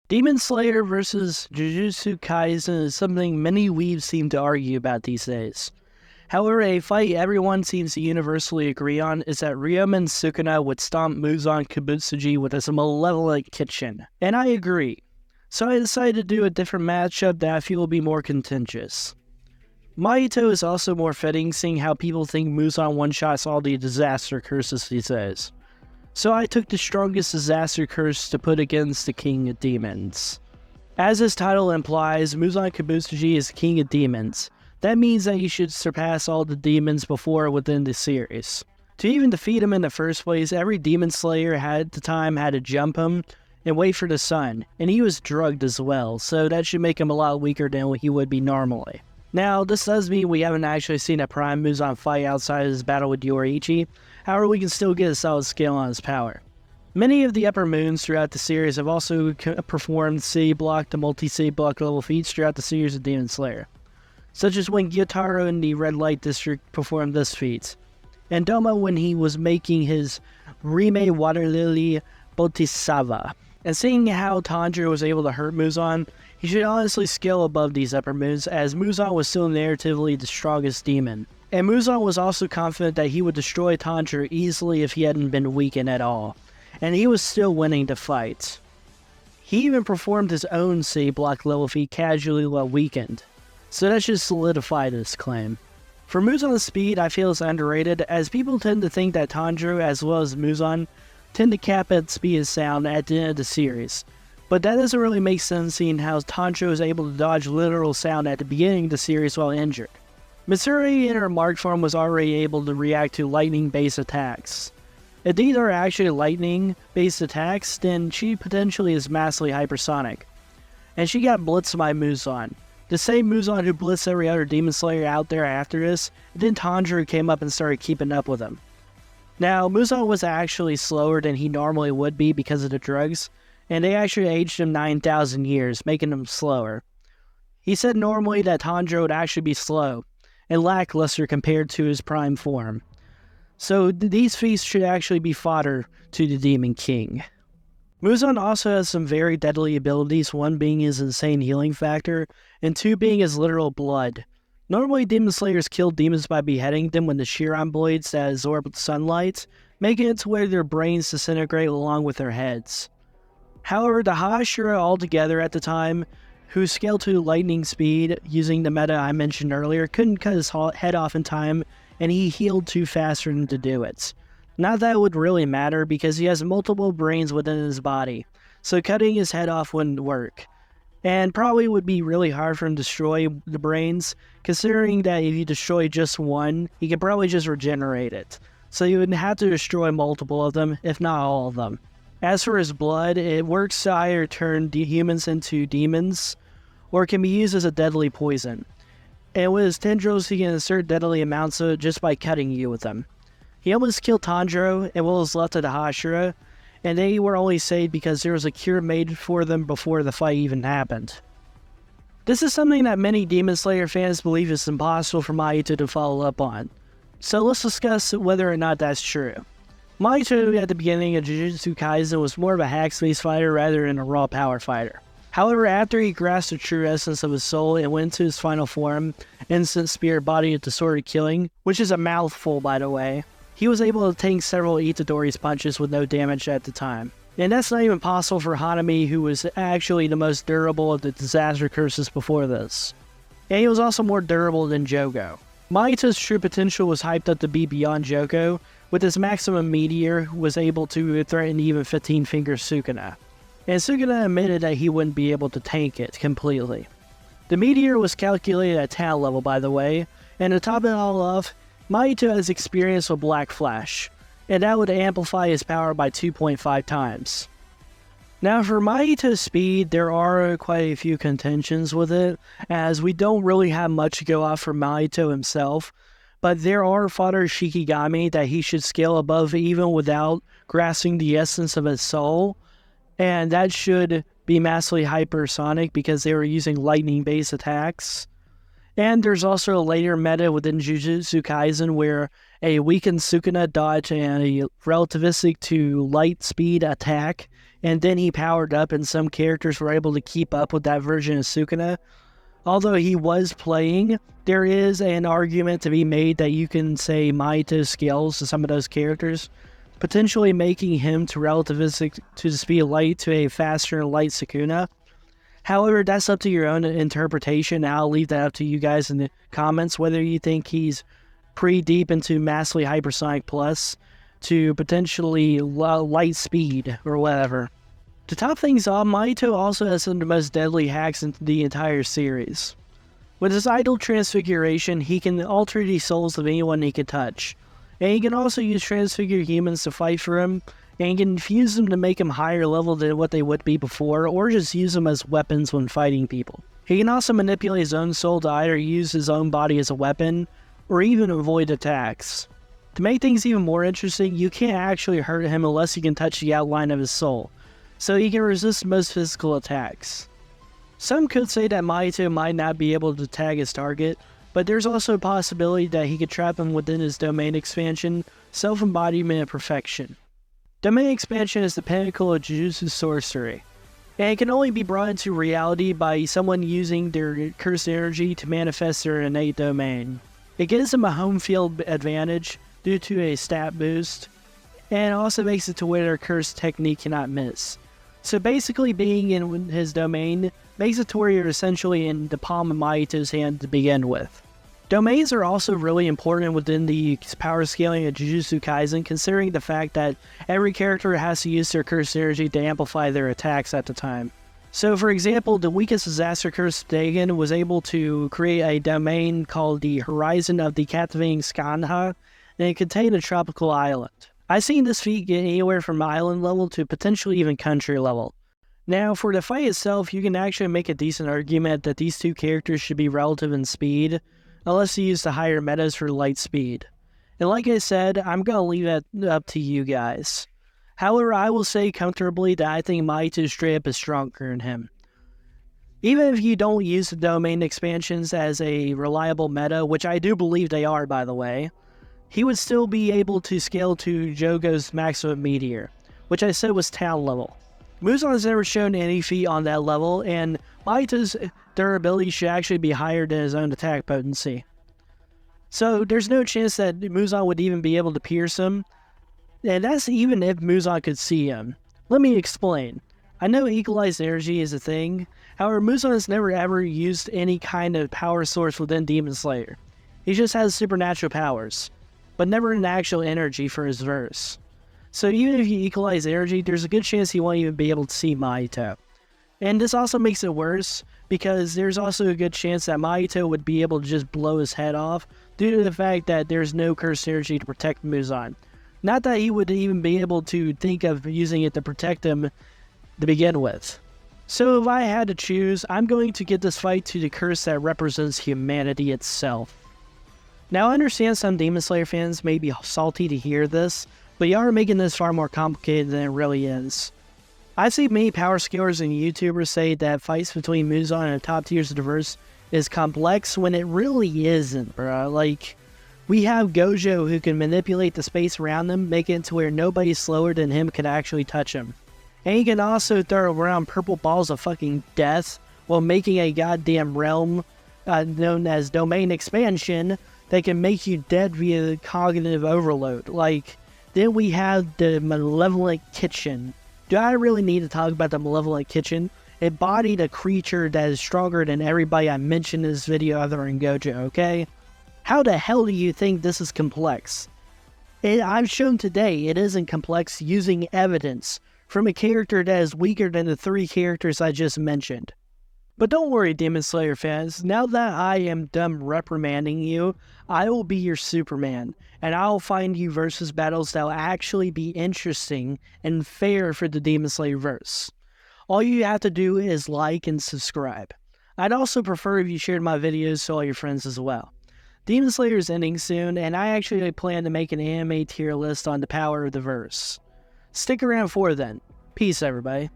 Demon Slayer versus Jujutsu Kaisen is something many weebs seem to argue about these days. However, a fight everyone seems to universally agree on is that Ryomen Sukuna would stomp Muzan Kibutsuji with his malevolent kitchen. And I agree. So I decided to do a different matchup that I feel will be more contentious. Mahito is also more fitting, seeing how people think Muzan one-shots all the disaster curses these days. So I took the strongest disaster curse to put against the King of Demons. As his title implies, Muzan Kibutsuji is the King of Demons. That means that you should surpass all the demons before within the series. To even defeat him in the first place, every demon slayer at the time had to jump him and wait for the sun, and he was drugged as well, so that should make him a lot weaker than what he would be normally. Now, this does mean we haven't actually seen a prime Muzan fight outside of his battle with Yoruichi. However, we can still get a solid scale on his power. Many of the upper moons throughout the series have also performed C-block to multi-C block level feats throughout the series of Demon Slayer, such as when Gyotaro in the Red Light District performed this feat, and Doma when he was making his Rime Water Lily Bodhisattva. And seeing how Tanjiro was able to hurt Muzan, he should honestly scale above these upper moons, as Muzan was still narratively the strongest demon. And Muzan was also confident that he would destroy Tanjiro easily if he hadn't been weakened at all, and he was still winning the fight. He even performed his own C-block level feat casually while weakened, so that should solidify this claim. For Muzan's speed, I feel is underrated, as people tend to think that Tanjiro as well as Muzan tend to cap at speed and sound at the end of the series, but that doesn't really make sense seeing how Tanjiro is able to dodge literal sound at the beginning of the series while injured. Mitsuri in her marked form was already able to react to lightning-based attacks. If these are actually lightning-based attacks, then she potentially is massively hypersonic. And she got blitzed by Muzan. The same Muzan who blitzed every other Demon Slayer out there after this, and then Tanjiro came up and started keeping up with him. Now, Muzan was actually slower than he normally would be because of the drugs, and they actually aged him 9,000 years, making him slower. He said normally that Tanjiro would actually be slow, and lackluster compared to his prime form. So these feats should actually be fodder to the Demon King. Muzan also has some very deadly abilities, one being his insane healing factor, and two being his literal blood. Normally Demon Slayers kill demons by beheading them with the Shiran blades that absorb sunlight, making it to where their brains disintegrate along with their heads. However, the Hashira altogether at the time, who scaled to lightning speed using the meta I mentioned earlier, couldn't cut his head off in time, and he healed too fast for him to do it. Not that it would really matter, because he has multiple brains within his body, so cutting his head off wouldn't work. And probably would be really hard for him to destroy the brains, considering that if you destroy just one, he could probably just regenerate it. So you would have to destroy multiple of them, if not all of them. As for his blood, it works to either turn humans into demons, or it can be used as a deadly poison. And with his tendrils, he can insert deadly amounts of it just by cutting you with them. He almost killed Tanjiro and what was left of the Hashira, and they were only saved because there was a cure made for them before the fight even happened. This is something that many Demon Slayer fans believe is impossible for Mahito to follow up on. So let's discuss whether or not that's true. Mahito at the beginning of Jujutsu Kaisen was more of a hack space fighter rather than a raw power fighter. However, after he grasped the true essence of his soul and went into his final form, Instant Spirit Body of Disordered Killing, which is a mouthful by the way, he was able to tank several Itadori's punches with no damage at the time. And that's not even possible for Hanami, who was actually the most durable of the disaster curses before this. And he was also more durable than Jogo. Mahito's true potential was hyped up to be beyond Jogo, with his maximum meteor who was able to threaten even 15-finger Sukuna. And Sukuna admitted that he wouldn't be able to tank it completely. The meteor was calculated at talent level, by the way, and to top it all off, Mahito has experience with Black Flash, and that would amplify his power by 2.5 times. Now for Mahito's speed, there are quite a few contentions with it, as we don't really have much to go off for Mahito himself, but there are fodder Shikigami that he should scale above even without grasping the essence of his soul, and that should be massively hypersonic because they were using lightning-based attacks. And there's also a later meta within Jujutsu Kaisen where a weakened Sukuna dodged a relativistic to light speed attack, and then he powered up, and some characters were able to keep up with that version of Sukuna. Although he was playing, there is an argument to be made that you can say Mahito scales to some of those characters, potentially making him to relativistic to the speed of light to a faster and light Sukuna. However, that's up to your own interpretation. I'll leave that up to you guys in the comments, whether you think he's pretty deep into massively hypersonic plus to potentially light speed or whatever. To top things off, Mahito also has some of the most deadly hacks in the entire series. With his idle transfiguration, he can alter the souls of anyone he can touch. And he can also use transfigured humans to fight for him, and he can infuse them to make them higher level than what they would be before, or just use them as weapons when fighting people. He can also manipulate his own soul to either use his own body as a weapon, or even avoid attacks. To make things even more interesting, you can't actually hurt him unless you can touch the outline of his soul, so he can resist most physical attacks. Some could say that Mahito might not be able to tag his target, but there's also a possibility that he could trap him within his domain expansion, self-embodiment of perfection. Domain expansion is the pinnacle of Jujutsu sorcery, and it can only be brought into reality by someone using their cursed energy to manifest their innate domain. It gives him a home field advantage due to a stat boost, and also makes it to where their cursed technique cannot miss. So basically being in his domain makes it to where you're essentially in the palm of Mahito's hand to begin with. Domains are also really important within the power scaling of Jujutsu Kaisen, considering the fact that every character has to use their cursed energy to amplify their attacks at the time. So for example, the weakest disaster cursed Dagon was able to create a domain called the Horizon of the Captivating Skandha, and it contained a tropical island. I've seen this feat get anywhere from island level to potentially even country level. Now, for the fight itself, you can actually make a decent argument that these two characters should be relative in speed, unless you use the higher metas for light speed. And like I said, I'm going to leave that up to you guys. However, I will say comfortably that I think Mahito straight up is stronger than him. Even if you don't use the domain expansions as a reliable meta, which I do believe they are by the way, he would still be able to scale to Jogo's maximum meteor, which I said was town level. Muzan has never shown any feat on that level, and Mahito's durability should actually be higher than his own attack potency. So there's no chance that Muzan would even be able to pierce him, and that's even if Muzan could see him. Let me explain. I know equalized energy is a thing, however Muzan has never ever used any kind of power source within Demon Slayer. He just has supernatural powers, but never an actual energy for his verse. So even if you equalize energy, there's a good chance he won't even be able to see Mahito. And this also makes it worse, because there's also a good chance that Mahito would be able to just blow his head off, due to the fact that there's no cursed energy to protect Muzan. Not that he would even be able to think of using it to protect him to begin with. So if I had to choose, I'm going to give this fight to the curse that represents humanity itself. Now I understand some Demon Slayer fans may be salty to hear this, but you are making this far more complicated than it really is. I've seen many power scalers and YouTubers say that fights between Muzan and the top tiers of the verse is complex when it really isn't, bro. Like, we have Gojo who can manipulate the space around them, make it to where nobody slower than him can actually touch him. And he can also throw around purple balls of fucking death while making a goddamn realm known as domain expansion that can make you dead via cognitive overload. Like, then we have the Malevolent Kitchen. Do I really need to talk about the Malevolent Kitchen? It bodied a creature that is stronger than everybody I mentioned in this video other than Gojo, okay? How the hell do you think this is complex? I've shown today it isn't complex using evidence from a character that is weaker than the 3 characters I just mentioned. But don't worry, Demon Slayer fans, now that I am done reprimanding you, I will be your Superman, and I'll find you versus battles that will actually be interesting and fair for the Demon Slayer verse. All you have to do is like and subscribe. I'd also prefer if you shared my videos to all your friends as well. Demon Slayer is ending soon, and I actually plan to make an anime tier list on the power of the verse. Stick around for then. Peace, everybody.